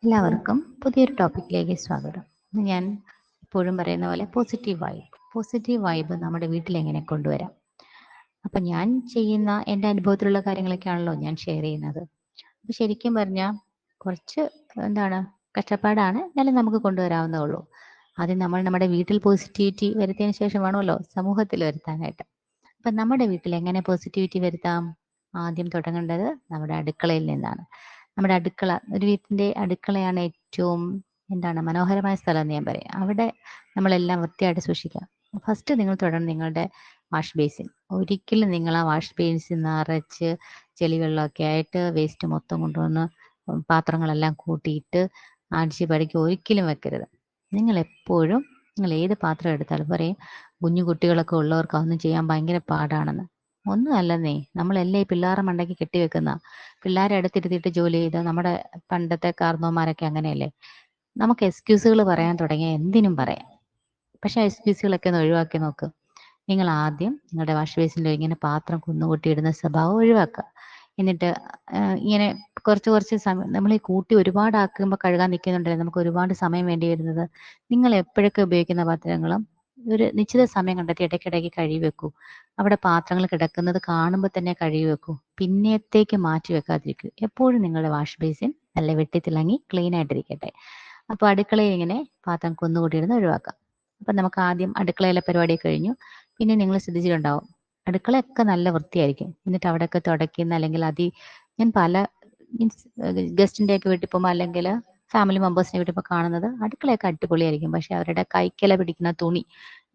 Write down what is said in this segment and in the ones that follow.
എല്ലാവർക്കും പുതിയൊരു ടോപ്പിക്കിലേക്ക് സ്വാഗതം. ഇന്ന് ഞാൻ എപ്പോഴും പറയുന്ന പോലെ പോസിറ്റീവ് വൈബ് നമ്മുടെ വീട്ടിൽ എങ്ങനെ കൊണ്ടുവരാം. അപ്പം ഞാൻ ചെയ്യുന്ന എൻ്റെ അനുഭവത്തിലുള്ള കാര്യങ്ങളൊക്കെയാണല്ലോ ഞാൻ ഷെയർ ചെയ്യുന്നത്. അപ്പം ശരിക്കും പറഞ്ഞാൽ കുറച്ച് എന്താണ് കഷ്ടപ്പാടാണ്, എന്നാലും നമുക്ക് കൊണ്ടുവരാവുന്നേ ഉള്ളൂ. ആദ്യം നമ്മൾ നമ്മുടെ വീട്ടിൽ പോസിറ്റിവിറ്റി വരുത്തിയതിന് ശേഷം വേണമല്ലോ സമൂഹത്തിൽ വരുത്താനായിട്ട്. അപ്പം നമ്മുടെ വീട്ടിൽ എങ്ങനെ പോസിറ്റിവിറ്റി വരുത്താം? ആദ്യം തുടങ്ങേണ്ടത് നമ്മുടെ അടുക്കളയിൽ നിന്നാണ്. നമ്മുടെ അടുക്കള, ഒരു വീട്ടിൻ്റെ അടുക്കളയാണ് ഏറ്റവും മനോഹരമായ സ്ഥലം എന്ന് ഞാൻ പറയും. അവിടെ നമ്മളെല്ലാം വൃത്തിയായിട്ട് സൂക്ഷിക്കാം. ഫസ്റ്റ് നിങ്ങൾ തുടങ്ങും നിങ്ങളുടെ വാഷ് ബേസിൻ. ഒരിക്കലും നിങ്ങൾ ആ വാഷ് ബേസിൻ നിറച്ച് ചെളി വെള്ളമൊക്കെ ആയിട്ട് വേസ്റ്റ് മൊത്തം കൊണ്ടുവന്ന് പാത്രങ്ങളെല്ലാം കൂട്ടിയിട്ട് അടിച്ച് പടിക്ക് ഒരിക്കലും വെക്കരുത്. നിങ്ങൾ എപ്പോഴും നിങ്ങൾ ഏത് പാത്രം എടുത്താലും പറയും കുഞ്ഞു കുട്ടികളൊക്കെ ഉള്ളവർക്ക് അതൊന്നും ചെയ്യാൻ ഭയങ്കര പാടാണെന്ന്. ഒന്നും അല്ലെന്നേ, നമ്മളെല്ലാം ഈ പിള്ളേരുടെ മണ്ടയ്ക്ക് കെട്ടിവെക്കുന്ന പിള്ളേരെ അടുത്തിരുത്തിയിട്ട് ജോലി ചെയ്ത് നമ്മുടെ പണ്ടത്തെ കാർന്നോന്മാരൊക്കെ അങ്ങനെയല്ലേ. നമുക്ക് എക്സ്ക്യൂസുകൾ പറയാൻ തുടങ്ങിയാൽ എന്തിനും പറയാം. പക്ഷെ ആ എക്സ്ക്യൂസുകളൊക്കെ ഒന്ന് ഒഴിവാക്കി നോക്ക്. നിങ്ങൾ ആദ്യം നിങ്ങളുടെ വാഷ് ബേസിൻ്റെ ഇങ്ങനെ പാത്രം കുന്നുകൂട്ടിയിടുന്ന സ്വഭാവം ഒഴിവാക്കുക. എന്നിട്ട് ഇങ്ങനെ കുറച്ച് കുറച്ച് സമയം നമ്മൾ ഈ കൂട്ടി ഒരുപാട് ആക്കുമ്പോൾ കഴുകാൻ നിൽക്കുന്നുണ്ടല്ലോ, നമുക്ക് ഒരുപാട് സമയം വേണ്ടി വരുന്നത്. നിങ്ങൾ എപ്പോഴൊക്കെ ഉപയോഗിക്കുന്ന പാത്രങ്ങളും ഒരു നിശ്ചിത സമയം കണ്ടെത്തി ഇടയ്ക്കിടയ്ക്ക് കഴുകി വെക്കൂ. അവിടെ പാത്രങ്ങൾ കിടക്കുന്നത് കാണുമ്പോൾ തന്നെ കഴുകി വെക്കൂ. പിന്നത്തേക്ക് മാറ്റി വെക്കാതിരിക്കൂ. എപ്പോഴും നിങ്ങളുടെ വാഷ് ബേസിൻ നല്ല വെട്ടിത്തിളങ്ങി ക്ലീൻ ആയിട്ടിരിക്കട്ടെ. അപ്പോൾ അടുക്കളയിൽ ഇങ്ങനെ പാത്രം കുന്നുകൂട്ടിയിടുന്ന ഒഴിവാക്കാം. അപ്പം നമുക്ക് ആദ്യം അടുക്കളയിലെ പരിപാടി കഴിഞ്ഞു. പിന്നെ നിങ്ങൾ ശ്രദ്ധിച്ചിട്ടുണ്ടാവും അടുക്കളയൊക്കെ നല്ല വൃത്തിയായിരിക്കും. എന്നിട്ട് അവിടെയൊക്കെ തുടയ്ക്കുന്ന അല്ലെങ്കിൽ ഞാൻ പല മീൻസ് ഗസ്റ്റിൻ്റെ ഒക്കെ വീട്ടിൽ പോകുമ്പോൾ അല്ലെങ്കിൽ ഫാമിലി മെമ്പേഴ്സിനെ വീട്ടിൽ ഇപ്പോൾ കാണുന്നത് അടുക്കളയൊക്കെ അടിപൊളിയായിരിക്കും. പക്ഷെ അവരുടെ കൈക്കില പിടിക്കുന്ന തുണി,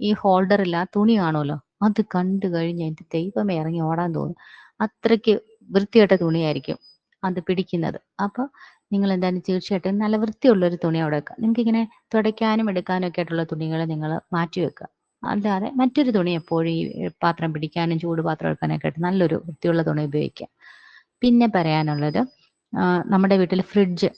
ഈ ഹോൾഡറില്ല തുണി കാണുമല്ലോ, അത് കണ്ടു കഴിഞ്ഞ് എൻ്റെ ദൈവമേ ഇറങ്ങി ഓടാൻ തോന്നും. അത്രയ്ക്ക് വൃത്തികെട്ട തുണിയായിരിക്കും അത് പിടിക്കുന്നത്. അപ്പോൾ നിങ്ങൾ എന്തായാലും തീർച്ചയായിട്ടും നല്ല വൃത്തിയുള്ളൊരു തുണി അവിടെ വെക്കുക. നിങ്ങൾക്ക് ഇങ്ങനെ തുടയ്ക്കാനും എടുക്കാനും ഒക്കെ ആയിട്ടുള്ള തുണികൾ നിങ്ങൾ മാറ്റി വെക്കുക. അല്ലാതെ മറ്റൊരു തുണി എപ്പോഴും ഈ പാത്രം പിടിക്കാനും ചൂട് പാത്രം എടുക്കാനൊക്കെ ആയിട്ട് നല്ലൊരു വൃത്തിയുള്ള തുണി ഉപയോഗിക്കുക. പിന്നെ പറയാനുള്ളത് നമ്മുടെ വീട്ടിൽ ഫ്രിഡ്ജ്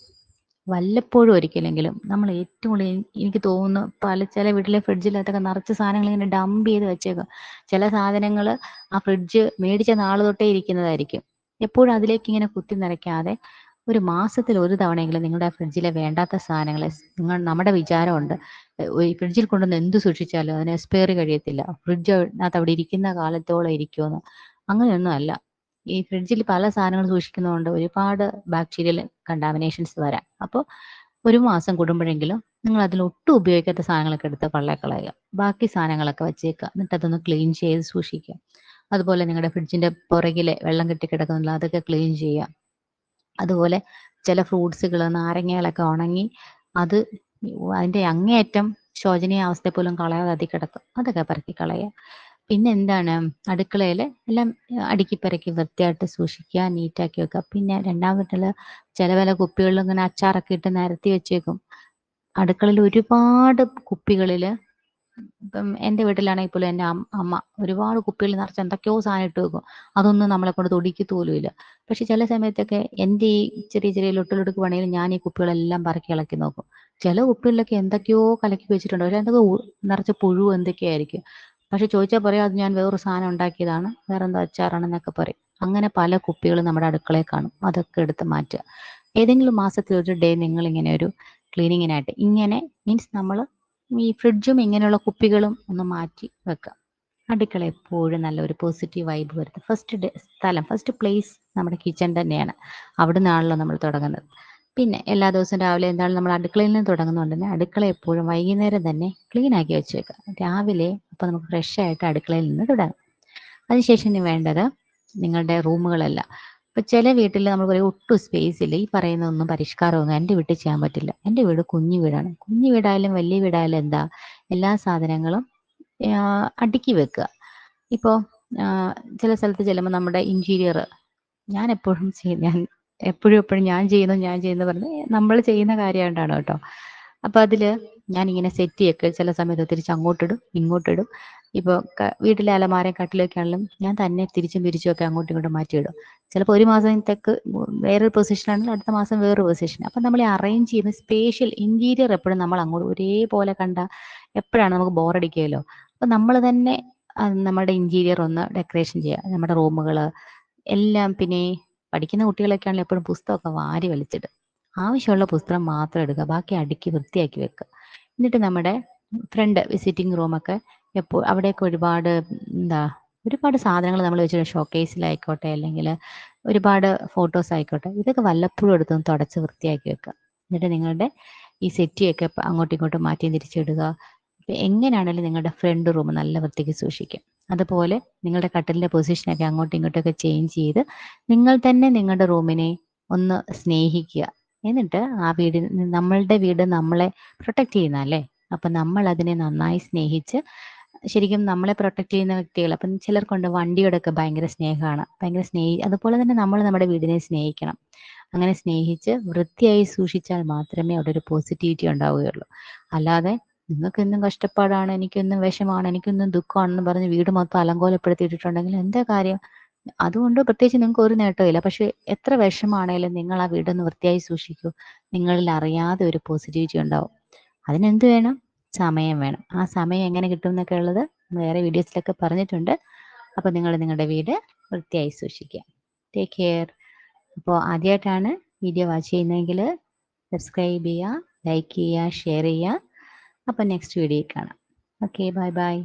വല്ലപ്പോഴും ഒരിക്കലെങ്കിലും നമ്മൾ ഏറ്റവും കൂടുതൽ എനിക്ക് തോന്നുന്നു ചില വീട്ടിലെ ഫ്രിഡ്ജിലകത്തൊക്കെ നിറച്ച് സാധനങ്ങൾ ഇങ്ങനെ ഡംപ് ചെയ്ത് വെച്ചേക്കും. ചില സാധനങ്ങൾ ആ ഫ്രിഡ്ജ് മേടിച്ച നാൾ തൊട്ടേ ഇരിക്കുന്നതായിരിക്കും. എപ്പോഴും അതിലേക്ക് ഇങ്ങനെ കുത്തി നിറയ്ക്കാതെ ഒരു മാസത്തിൽ ഒരു തവണയെങ്കിലും നിങ്ങളുടെ ആ ഫ്രിഡ്ജിലെ വേണ്ടാത്ത സാധനങ്ങൾ നമ്മുടെ വിചാരമുണ്ട് ഈ ഫ്രിഡ്ജിൽ കൊണ്ടുവന്ന് എന്ത് സൂക്ഷിച്ചാലും അതിന് എക്സ്പയറി കഴിയത്തില്ല, ഫ്രിഡ്ജിനകത്ത് അവിടെ ഇരിക്കുന്ന കാലത്തോളം ഇരിക്കുമെന്ന്. അങ്ങനെയൊന്നും അല്ല. ഈ ഫ്രിഡ്ജിൽ പല സാധനങ്ങൾ സൂക്ഷിക്കുന്നതുകൊണ്ട് ഒരുപാട് ബാക്ടീരിയൽ കണ്ടാമിനേഷൻസ് വരാം. അപ്പോൾ ഒരു മാസം കൂടുമ്പോഴെങ്കിലും നിങ്ങൾ അതിൽ ഒട്ടും ഉപയോഗിക്കാത്ത സാധനങ്ങളൊക്കെ എടുത്ത് കളയുക. ബാക്കി സാധനങ്ങളൊക്കെ വെച്ചേക്കുക. എന്നിട്ട് അതൊന്ന് ക്ലീൻ ചെയ്ത് സൂക്ഷിക്കുക. അതുപോലെ നിങ്ങളുടെ ഫ്രിഡ്ജിന്റെ പുറകിലെ വെള്ളം കെട്ടിക്കിടക്കുന്നില്ല, അതൊക്കെ ക്ലീൻ ചെയ്യുക. അതുപോലെ ചില ഫ്രൂട്ട്സുകൾ നാരങ്ങകളൊക്കെ ഉണങ്ങി അത് അതിൻ്റെ അങ്ങേയറ്റം ശോചനീയ അവസ്ഥ പോലും കളയാതെ അതിൽ കിടക്കും, അതൊക്കെ പറക്കി കളയുക. പിന്നെ അടുക്കളയിൽ എല്ലാം അടുക്കി പെറുക്കി വൃത്തിയായിട്ട് സൂക്ഷിക്കുക, നീറ്റാക്കി വെക്കുക. പിന്നെ രണ്ടാമത്തേൽ ചില കുപ്പികളിൽ ഇങ്ങനെ അച്ചാറൊക്കെ ഇട്ട് നിരത്തി വെച്ചേക്കും. അടുക്കളയിൽ ഒരുപാട് കുപ്പികളിൽ ഇപ്പം എൻ്റെ വീട്ടിലാണെങ്കിൽ പോലും എൻ്റെ അമ്മ ഒരുപാട് കുപ്പികൾ നിറച്ച് എന്തൊക്കെയോ സാധനം ഇട്ട് വെക്കും. അതൊന്നും നമ്മളെ കൊണ്ട് തൊടിക്കത്ത് പോലും ഇല്ല. പക്ഷെ ചില സമയത്തൊക്കെ എൻ്റെ ഈ ചെറിയ ചെറിയ ലൊട്ടിലൊടുക്ക് പണിയിൽ ഞാൻ ഈ കുപ്പികളെല്ലാം പറക്കി ഇളക്കി നോക്കും. ചില കുപ്പികളിലൊക്കെ എന്തൊക്കെയോ കലക്കി വെച്ചിട്ടുണ്ട്. പക്ഷെ എന്തൊക്കെ നിറച്ച് പുഴു എന്തൊക്കെയായിരിക്കും. പക്ഷെ ചോദിച്ചാൽ പറയാം അത് ഞാൻ വേറൊരു സാധനം ഉണ്ടാക്കിയതാണ്, വേറെന്തോ അച്ചാറാണെന്നൊക്കെ പറയും. അങ്ങനെ പല കുപ്പികളും നമ്മുടെ അടുക്കളയിൽ കാണും. അതൊക്കെ എടുത്ത് മാറ്റുക. ഏതെങ്കിലും മാസത്തിൽ ഒരു ഡേ നിങ്ങൾ ഇങ്ങനെ ഒരു ക്ലീനിങ്ങിനായിട്ട് ഇങ്ങനെ മീൻസ് നമ്മൾ ഈ ഫ്രിഡ്ജും ഇങ്ങനെയുള്ള കുപ്പികളും ഒന്ന് മാറ്റി വെക്കുക. അടുക്കള എപ്പോഴും നല്ലൊരു പോസിറ്റീവ് വൈബ് വരുത്തുക. ഫസ്റ്റ് പ്ലേസ് നമ്മുടെ കിച്ചൺ തന്നെയാണ്. അവിടെ നിന്നാണല്ലോ നമ്മൾ തുടങ്ങുന്നത്. പിന്നെ എല്ലാ ദിവസവും രാവിലെ എന്താണ് നമ്മൾ അടുക്കളയിൽ നിന്ന് തുടങ്ങുന്നതുകൊണ്ട് തന്നെ അടുക്കള എപ്പോഴും വൈകുന്നേരം തന്നെ ക്ലീൻ ആക്കി വെച്ചേക്കുക. രാവിലെ അപ്പോൾ നമുക്ക് ഫ്രഷ് ആയിട്ട് അടുക്കളയിൽ നിന്ന് തുടങ്ങാം. അതിനുശേഷം ഇനി വേണ്ടത് നിങ്ങളുടെ റൂമുകളല്ല. ഇപ്പം ചില വീട്ടിൽ നമ്മൾ പറയും ഒട്ടും സ്പേസ് ഇല്ല, ഈ പറയുന്നതൊന്നും പരിഷ്കാരമൊന്നും എൻ്റെ വീട്ടിൽ ചെയ്യാൻ പറ്റില്ല. എൻ്റെ വീട് കുഞ്ഞു വീടാണ്. കുഞ്ഞു വീടായാലും വലിയ വീടായാലും എന്താ, എല്ലാ സാധനങ്ങളും അടുക്കി വെക്കുക. ഇപ്പോൾ ചില സ്ഥലത്ത് ചെല്ലുമ്പോൾ നമ്മുടെ ഇൻറ്റീരിയർ ഞാൻ എപ്പോഴും ഞാൻ ചെയ്യുന്നു പറഞ്ഞ് നമ്മൾ ചെയ്യുന്ന കാര്യമായിട്ടാണ് കേട്ടോ. അപ്പോൾ അതിൽ ഞാനിങ്ങനെ സെറ്റ് ചെയ്യൊക്കെ ചില സമയത്ത് തിരിച്ച് അങ്ങോട്ടിടും ഇങ്ങോട്ടിടും. ഇപ്പോൾ വീട്ടിലെ അലമാരയും കട്ടിലൊക്കെ ആണെങ്കിലും ഞാൻ തന്നെ തിരിച്ചും തിരിച്ചും ഒക്കെ അങ്ങോട്ടും ഇങ്ങോട്ടും മാറ്റിയിടും. ചിലപ്പോൾ ഒരു മാസത്തേക്ക് വേറൊരു പൊസിഷനാണെങ്കിൽ അടുത്ത മാസം വേറൊരു പൊസിഷൻ. അപ്പം നമ്മൾ ഈ അറേഞ്ച് ചെയ്യുന്ന സ്പേഷ്യൽ ഇൻറ്റീരിയർ എപ്പോഴും നമ്മൾ അങ്ങോട്ട് ഒരേപോലെ എപ്പോഴാണ് നമുക്ക് ബോറടിക്കുമല്ലോ. അപ്പം നമ്മൾ തന്നെ നമ്മുടെ ഇൻറ്റീരിയർ ഒന്ന് ഡെക്കറേഷൻ ചെയ്യുക. നമ്മുടെ റൂമുകൾ എല്ലാം. പിന്നെ പഠിക്കുന്ന കുട്ടികളൊക്കെ ആണെങ്കിൽ എപ്പോഴും പുസ്തകമൊക്കെ വാരി വലിച്ചിടും. ആവശ്യമുള്ള പുസ്തകം മാത്രം എടുക്കുക, ബാക്കി അടുക്കി വൃത്തിയാക്കി വെക്കുക. എന്നിട്ട് നമ്മുടെ ഫ്രണ്ട് വിസിറ്റിംഗ് റൂമൊക്കെ അവിടെയൊക്കെ ഒരുപാട് സാധനങ്ങൾ നമ്മൾ വെച്ചിട്ട് ഷോക്കേസിലായിക്കോട്ടെ, അല്ലെങ്കിൽ ഒരുപാട് ഫോട്ടോസ് ആയിക്കോട്ടെ, ഇതൊക്കെ വല്ലപ്പോഴും എടുത്തൊന്ന് തുടച്ച് വൃത്തിയാക്കി വെക്കുക. എന്നിട്ട് നിങ്ങളുടെ ഈ സെറ്റിയൊക്കെ അങ്ങോട്ടും ഇങ്ങോട്ടും മാറ്റി തിരിച്ചിടുക. എങ്ങനെയാണെങ്കിലും നിങ്ങളുടെ ഫ്രണ്ട് റൂം നല്ല വൃത്തിക്ക് സൂക്ഷിക്കും. അതുപോലെ നിങ്ങളുടെ കട്ടിലിന്റെ പൊസിഷനൊക്കെ അങ്ങോട്ടും ഇങ്ങോട്ടൊക്കെ ചേഞ്ച് ചെയ്ത് നിങ്ങൾ തന്നെ നിങ്ങളുടെ റൂമിനെ ഒന്ന് സ്നേഹിക്കുക. എന്നിട്ട് നമ്മളുടെ വീട് നമ്മളെ പ്രൊട്ടക്ട് ചെയ്യുന്നതല്ലേ, അപ്പൊ നമ്മൾ അതിനെ നന്നായി സ്നേഹിച്ച്, ശരിക്കും നമ്മളെ പ്രൊട്ടക്ട് ചെയ്യുന്ന വ്യക്തികൾ, അപ്പം ചിലർക്കുണ്ട് വണ്ടിയോടൊക്കെ ഭയങ്കര സ്നേഹമാണ്, അതുപോലെ തന്നെ നമ്മൾ നമ്മുടെ വീടിനെ സ്നേഹിക്കണം. അങ്ങനെ സ്നേഹിച്ച് വൃത്തിയായി സൂക്ഷിച്ചാൽ മാത്രമേ അവിടെ ഒരു പോസിറ്റിവിറ്റി ഉണ്ടാവുകയുള്ളൂ. അല്ലാതെ നിങ്ങൾക്കെന്നും കഷ്ടപ്പാടാണ്, എനിക്കൊന്നും വിഷമാണ്, എനിക്കൊന്നും ദുഃഖമാണെന്ന് പറഞ്ഞ് വീട് മൊത്തം അലങ്കോലപ്പെടുത്തിയിട്ടുണ്ടെങ്കിൽ എന്താ കാര്യം? അതുകൊണ്ട് പ്രത്യേകിച്ച് നിങ്ങൾക്ക് ഒരു നേട്ടമില്ല. പക്ഷെ എത്ര വിഷമാണേലും നിങ്ങൾ ആ വീടൊന്ന് വൃത്തിയായി സൂക്ഷിക്കൂ, നിങ്ങളിൽ അറിയാതെ ഒരു പോസിറ്റിവിറ്റി ഉണ്ടാവും. അതിനെന്ത് വേണം? സമയം വേണം. ആ സമയം എങ്ങനെ കിട്ടും എന്നൊക്കെ ഉള്ളത് വേറെ വീഡിയോസിലൊക്കെ പറഞ്ഞിട്ടുണ്ട്. അപ്പൊ നിങ്ങൾ നിങ്ങളുടെ വീട് വൃത്തിയായി സൂക്ഷിക്കുക. Take care. അപ്പോൾ ആദ്യമായിട്ടാണ് വീഡിയോ വാച്ച് ചെയ്യുന്നതെങ്കിൽ സബ്സ്ക്രൈബ് ചെയ്യുക, ലൈക്ക് ചെയ്യുക, ഷെയർ ചെയ്യുക. അപ്പം നെക്സ്റ്റ് വീഡിയോയിൽ കാണാം. Okay, bye bye.